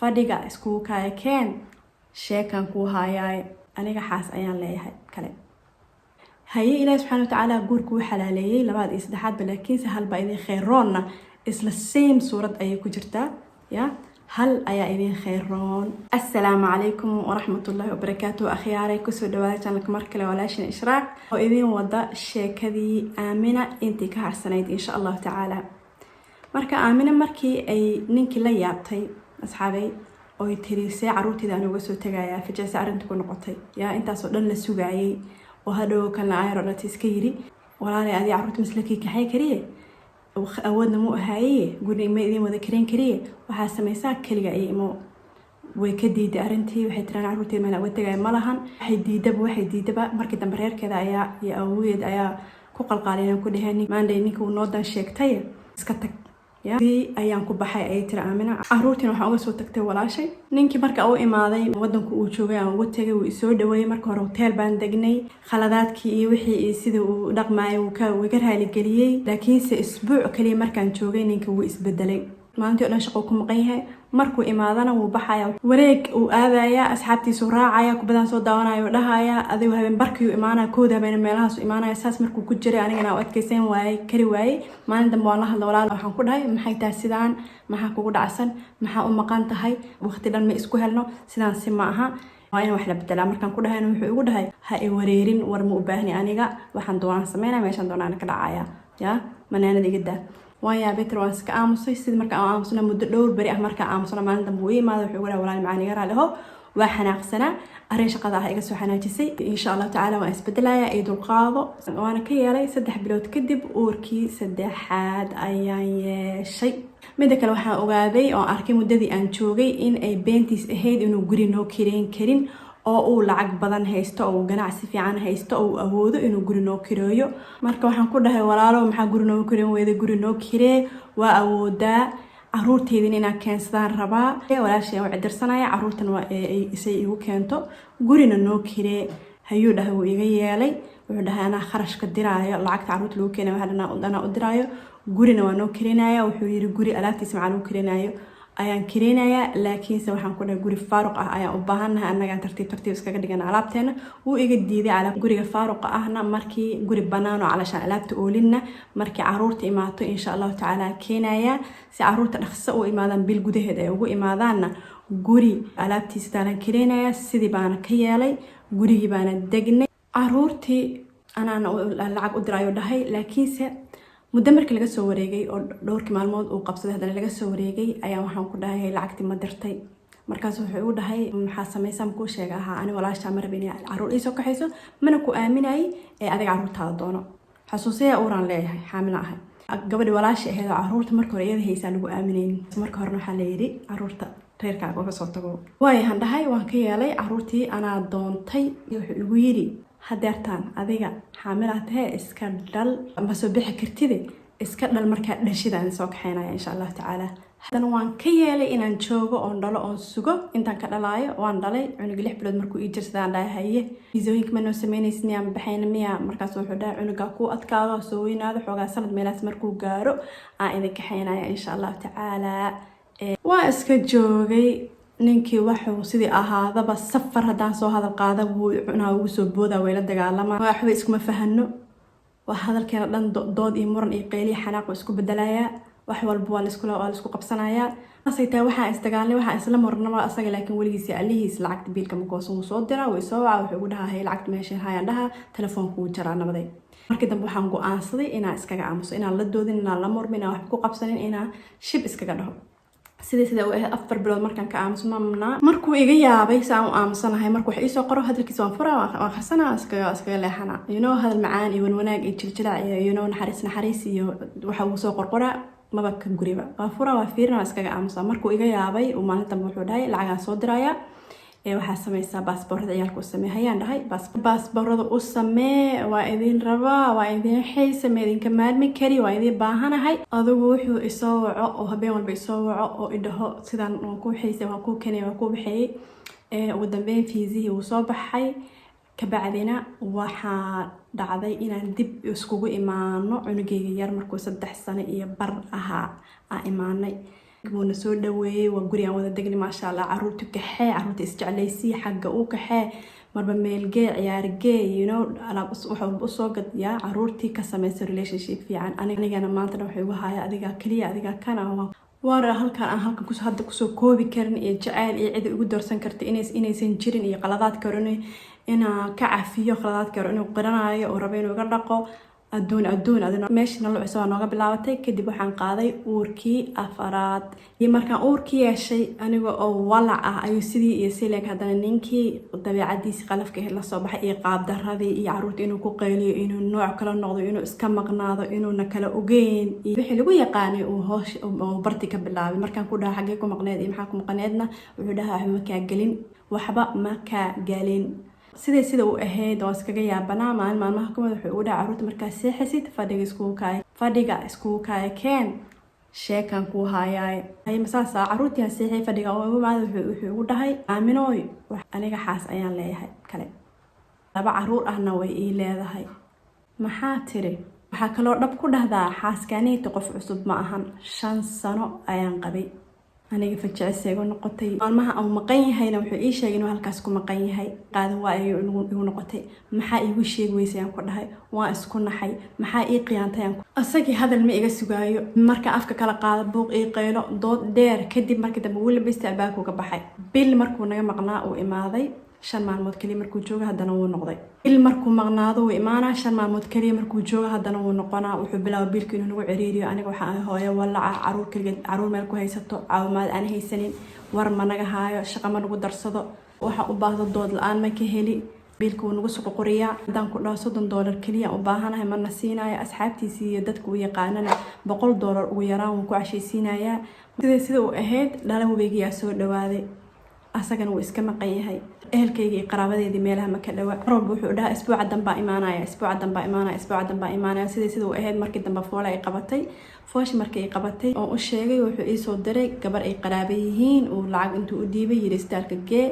fadhiga isku kaya keen sheekan ku hayaay aniga xaas ayaan leeyahay kale haye ilaahay subxaanahu wa tacaala guurku xalaaleeyay labaad iyo saddexaad balaakiinse halba idin kheyroonna isla same suurad ayay ku jirtaa ya hal ayaa idin kheyroon. Assalaamu calaykum waraxmatullaahi wabarakaatuh. akhyaaray kusoo dhawaada channelka mar kale walaashin Ishraaq oo idin wada sheekadii Aamina intii ka harsanayd insha Allah tacaala. marka Aamina markii ay ninkii la yaabtay asxaabay oo ay tirisay caruurteeda aan uga soo tagayaa fijaasa arrintu ku noqotay yaa intaas oo dhan la sugaayay oo hadhow kana ay radati iska yiri walaalay adii caruurta mislakii kaxay kariye awoodna mu ahaaye guri ma idin wada kareen kariye waxaa samaysaa kaliga ay imo way ka diiday arrintii waxay tiraan caruurteeda meel uga tagay ma lahan waxay diidaba markii dambe reerkeeda ayaa iyo awood ayaa ku qalqaaleen ku dhaheen maanday ninka uu noo dan sheegtay iska tag ayaan ku baxay ay tiri Aamina caruurtina waxaan uga soo tagtay walaashay ninkii marka uu imaaday wadanku uu joogay aan ugu tagay uu soo dhaweeyay marka hore hotel baan degnay khaladaadkii iyo wixii sida uu dhaqmaayay uu ka raali galiyay laakiinse isbuuc kaliya markaan joogay ninka uu isbedelay maalintii oo dhan shaqo ku maqan yahay markuu imaadana wuu baxaya wareeg uu aadaya asxaabtiisu raacaya kubadan soo daawanayo dhahaya adigu habeen barkii uu imaanaa kooda habeen meelahaas uu imaanaya saas markuu ku jiray anigana adkaysan waayay kari waayay maalin dambe waan la hadlay walaal waxaan ku dhahay maxay tahay sidaan maxaa kugu dhacsan maxaa u maqan tahay waqti dhan ma isku helno sidaan si ma aha waa in wax la bedelaa markaan ku dhahayna wuxuu igu dhahay ha i wareerin war ma u baahni aniga waxaan doonaan sameynaa meeshaan doonaan ka dhacaya yaa manaanada iga daa ويا بيتر واسك آموسي سيد مركا آموسنا مدة دور بري مركا آموسنا ما عندهم بوي ما ذا ولا ولا معاني قرا له وحناقصنا أريش قضاها إيجا سو حناجسي إن شاء الله تعالى وأسبدلها عيد القاضي وأنا كيالي سدح بلوت كدب أوركي سدحاد أي شيء مدك لو حا أوغادي أو أركي مددي أنشوغي إن أي بنتيس أهيد إنه قرينو كرين oo uu lacag badan haysto oo ganacsi fiican haysto oo awoodo inuu guri noo kireeyo marka waxaan ku dhahay walaalo maxaa guri noo kireen weeda guri noo kiree waa awoodaa caruurteedina inaan keensadaan rabaa walaashay waan cidirsanaya caruurtan waa isay igu keento gurina noo kiree hayuu dhahay wuu iga yeelay wuxuu dhahay anaa kharashka diraayo lacagta caruurta lagu keenayo waxaa dhanaa u diraayo gurina waa noo kirinaya wuxuu yiri guri alaabtiisa macaan u kirinayo ayaan kireynaya laakiinse waxaan ku dhahay guri faaruq ah ayaan u baahanahay annaga tartiib iskaga dhigana alaabteena wuu iga diiday alaab guriga faaruq ahna markii guri banaan oo calashaan alaabta oolinna markii caruurta imaato insha Allah tacaala keenaya si caruurta dhaqso u imaadaan bil gudaheed ay ugu imaadaanna guri alaabtiisa taalan kireynaya sidii baana ka yeelay gurigii baana degnay caruurtii anaan lacag u diraayo dhahay laakiinse muddo markii laga soo wareegay oo dhowrkii maalmood uu qabsaday hadana laga soo wareegay ayaa waxaan ku dhahay lacagtii ma dirtay markaas wuxuu igu dhahay maxaa sameeysan ku sheega aha ani walaasha ma rabin caruur ii soo kaxayso mana ku aaminay ee adiga caruurtaada doono xasuusiya uuraan leeyahay xaamil ahay gabadhi walaasha ahayd caruurta marka hore iyada haysaa lagu aaminayn marka hore waxaa la yiri caruurta reerkaaga uga soo tago waan dhahay waan ka yeelay caruurtii anaa doontay wuxuu igu yiri hadeertaan adiga xaamilaad tahay iska dhal ma soo bixi kartid iska dhal markaa dhashidaan soo kaxeynaya insha Allah tacaala hadan waan ka yeelay inaan joogo oo dhalo oo sugo intaan ka dhalaayo waan dhalay cunuga 6 bilood markuu ii jirsadaan dhahaye isooyinka ma noo sameeynaysin aan baxayna miya markaas wuxuu dhahay cunuga ku adkaado soo weynaado xogaa sanad meelaas markuu gaaro aan idin kaxeynaya insha Allah tacaala waa iska joogay ninkii waxuu sidii ahaadaba safar hadaan soo hadal qaada wuu cunaa ugu soo booda weyla dagaalama waxba iskuma fahano waa hadalkeena dhan dood iyo muran iyo qeyli xanaaq isku bedelaya wax walba waa la isku qabsanaya asaytaa waxaan isdagaalnay waxaan isla marnaba asaga laakiin waligiisa alihiis lacagta biilka ma goosan soo diraa way soo waca wuxuu ugu dhahay lacagta meesha hayaan dhaha telefoonku wuu jaraa nabaday markii dambe waxaan go'aansaday inaan iskaga aamuso inaan la doodin inaan la murmin inaan wax ku qabsanin inaan shib iskaga dhaho sida uu ahaa 4 bilood markaan ka aamusnaa markuu iga yaabay saan u aamusanahay markuu wax ii soo qoro hadalkiisa waan furaa waan xasana iskaga leexana hadal macaan iyo wanaag iyo jiljilac iyo naxariis iyo waxa uu soo qorqora maba ka guriba waa furaa waa fiirina iskaga aamusa markuu iga yaabay uu maalinta wuxuu dhahay lacagaan soo diraya waxaa sameysaa baasaboorada ciyaalka u sameeyaan dhahay baasaboorada u samee waa idin rabaa waa idin xiisa meedinka maadmi kari waa idin baahanahay adigu wuxuu isoo waco oo habeen walba isoo waco oo idhaho sidaan waan ku xiisa waan ku keenay waan ku bixiyay ugu dambeyn fiisihii uu soo baxay kabacdina waxaa dhacday inaan dib iskugu imaano cunugeyga yar markuu 3 sano iyo bar ahaa aan imaanay wuuna soo dhaweeyey waa guri aan wada degni maasha allah caruurta kaxee caruurta isjeclaysii xagga uu kaxee marba meelgee ciyaargee alaab wax walba usoo gadyaa caruurtii ka samaysa relationship fiican anigana maantana waxay uga haya adigaa keliya adigaa kana waana halkan aan halkan hadda kusoo koobi karin iyo jacayl iyo cid ugu doorsan karta inaysan jirin iyo qaladaadka hore inaa ka cafiyo qaladaadka hore inuu qiranayo oo rabo inuu iga dhaqo adduun adina meeshii nolociisa waa nooga bilaabatay kadib waxaan qaaday uurkii afaraad iyo markaan uurkii yeeshay aniga oo walac ah ayuu sidii iyo sileeg haddana ninkii dabeecadiisii qalafka ahayd lasoo baxay iyo qaabdaradii iyo caruurta inuu ku qayliyo inuu nooc kala noqdo inuu iska maqnaado inuuna kala ogeyn iyo wixii lagu yaqaanay uu hoosh barti ka bilaabay markaan ku dhaha xaggee ku maqneed iyo maxaa ku maqneedna wuxuu dhahaa waxba ma kaa galin sida uu ahayd oo iskaga yaabanaa maalmaha kumid wuxuu ugu dhaca caruurta markaa seexasid fadhiga iskugu kaaya keen sheekan kuu hayaay masaasa caruurtii seexay fadhiga oo ugu maada wuxuu ugu dhahay aaminooy aniga xaas ayaan leeyahay kale 2 caruur ahna way ii leedahay maxaa tiri waxaa kaloo dhab ku dhahdaa xaaskaaniita qof cusub ma ahan 5 sano ayaan qabay aniga fajacayseego noqotay maalmaha aan maqan yahayna wuxuu ii sheegay inuu halkaas ku maqan yahay qaadan waa ay igu noqotay maxaa iigu sheegaysa aan ku dhahay waa isku naxay maxaa ii qiyaantay asagii hadal ma iga sugaayo marka afka kala qaado buuq ii qaylo dood dheer kadib markii dambe wuu labista albaabku ka baxay bil markuu naga maqnaa uu imaaday 5 maalmood kaliya markuu joogo haddana wuu noqday bil markuu maqnaado wuu imaanaa 5 maalmood kaliya markuu joogo haddana wuu noqonaa wuxuu bilaabay bilkii inuu nagu ciriiriyo aniga waxaan ahay hooyo walaca caruur meel ku haysato caawimaad aan haysanin war ma naga haayo shaqo ma nagu darsado waxa u baahdo dood la-aan ma ka heli bilka wuu nagu suqo qoriyaa haddaan ku dhaho $30 kaliya u baahanahay mana siinayo asxaabtiisii iyo dadka uu yaqaanana $100 ugu yaraan wuu ku cashaysiinayaa sida uu ahayd dhala hubeygiyaa soo dhawaaday asagana wuu iska maqan yahay ehelkayga iyo qaraabadeedii meelaha ma ka dhawa marwalba wuxuu dhahaa isbuuca dambaa imaanaya sida uu ahayd markii dambe foola ay qabatay fooshi markii ay qabatay oo u sheegay wuxuu ii soo diray gabar ay qaraaba yihiin uu lacag intuu u dhiibay yiri isbitaalka gee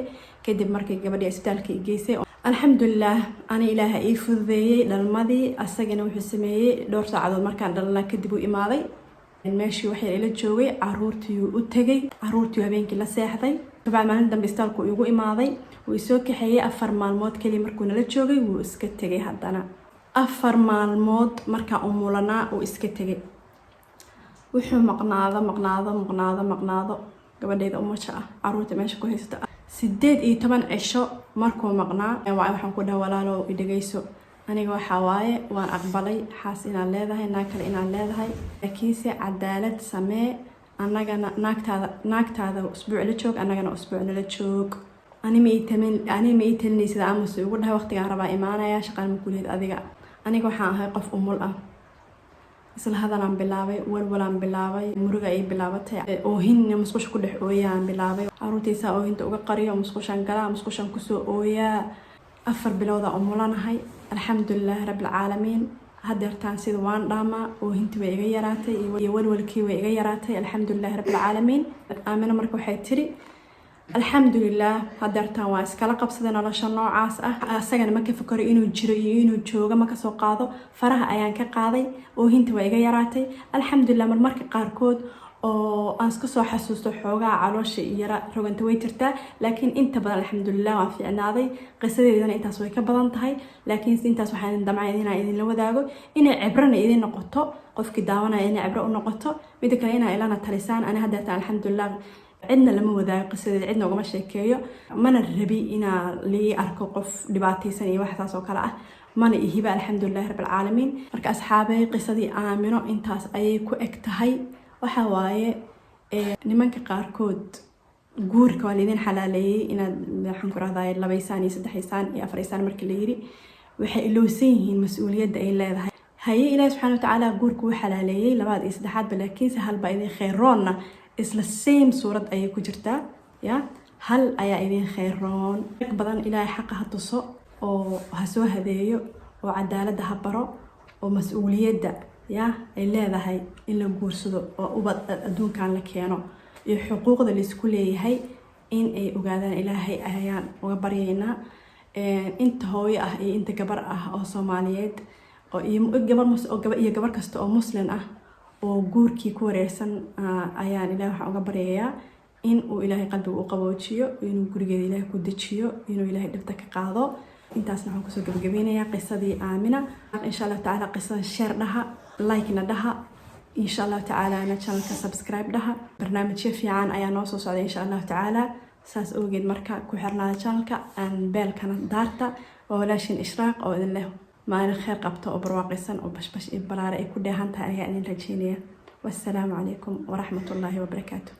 kadib markii gabadhii isbitaalka ay geysay alxamdulilah ani ilaaha ii fududeeyey dhalmadii asagana wuxuu sameeyey 2 saacadood markaan dhalnaa kadib uu imaaday meeshii waxay ila joogay caruurtii u tagay caruurtii habeenkii la seexday طبعا maalin dambe isbitaalku igu imaaday wuu soo kaxeeyay 4 maalmood kaliya markuu nala joogay wuu iska tagay haddana 4 maalmood markaa umulanaa uu iska tagay wuxuu maqnaado gabadheeda umasha ah caruurta meesha ku haysta 18 cisho markuu maqnaa waxaan ku dhahay walaalo i dhageyso aniga waxa waaye waan aqbalay xaas inaan leedahay naag kale inaan leedahay laakiinse cadaalad samee anagana naagtaada usbuuc la joog anagana usbuuc la joog ani ma ii talinaysa aamus ugu dhahay waqtigaan rabaa imaanaya shaqaan ma kuleed adiga aniga waxaan ahay qof umul ah isla hadalaan bilaabay walwalaan bilaabay muruga ay bilaabatay oohinna musqusha ku dhex ooyaan bilaabay caruurtaysa oohinta uga qariyo musqushan galaa musqushan kusoo ooyaa 4 bilooda umulanahay alxamdulilah rabbil caalamiin hadeertaan sida waan dhaamaa oohintii way iga yaraatay iyo walwalkii way iga yaraatay alxamdulilah rabbil caalamiin aamina marka waxay tiri alxamdulilah hadeertaan waa iskala qabsaday nolosha noocaas ah asagana ma ka fikiro inuu jiro iyo inuu joogo ma ka soo qaado faraha ayaan ka qaaday oohintii way iga yaraatay alxamdulilah marmarka qaarkood oo aan iska soo xasuusto xoogaa caloosha yara roganta way jirtaa laakiin inta badan alxamdulilah waan fiicnaaday qisadeedana intaas way ka badan tahay laakiin intaas waxaan damcay inaan idinla wadaago inay cibrana idin noqoto qofkii daawanaya inay cibro u noqoto mid kale inaa ilana talisaan ani hadeertaan alxamdulilah cidna lama wadaago qisadeeda cidna ugama sheekeeyo mana rabi inaa lii arko qof dhibaataysan iyo waxaas oo kale ah mana ihiba alxamdulilah rabbil caalamiin marka asxaabay qisadii aamino intaas ayay ku eg tahay waxa waaye nimanka qaarkood guurka waa lidin xalaaleeyay inaad waxaan ku rahdaa 2 saan iyo 3 saan iyo 4 saan markii la yiri waxay ilowsan yihiin mas'uuliyadda ay leedahay haye ilaahay subxaanahu wa ta'aala guurka wuu xalaaleeyay 2 iyo 3 laakiin hal baa idin khayroonna isla same suurad ayay ku jirtaa ya hal ayaa idin khayroon badan ilaahay xaqa ha tuso oo ha soo hadeeyo oo cadaaladda ha baro oo mas'uuliyadda ya ay leedahay in la guursado oo ubad adduunkan la keeno iyo xuquuqda la isku leeyahay in ay ogaadaan ilaahay ayaan uga baryaynaa inta hooyo ah iyo inta gabar ah oo Soomaaliyeed oo iyo gabar kasta oo muslim ah oo guurkii ku wareersan ayaan ilaahay waxaan uga baryayaa in uu ilaahay qalbiga u qaboojiyo, inuu gurigeeda ilaahay ku dejiyo, inuu ilaahay dhibta ka qaado. intaasna waxaan kusoo gabagabeynayaa qisadii Aamina. insha Allah tacaala qisada share dhaha, like-na dhaha, insha Allah tacaala ana channelka subscribe dhaha. barnaamijyo fiican ayaa noo soo socda insha Allah tacaala. saas awgeed marka ku xirnaada channelka aan beelkana daarta. waa walaashin Ishraaq oo idin leh maalin khayr qabto oo barwaaqaysan oo bashbash iyo balaare ay ku dheehan tahay ayaa idin rajeynaya. wassalaamu calaykum waraxmatullaahi wabarakaatuh.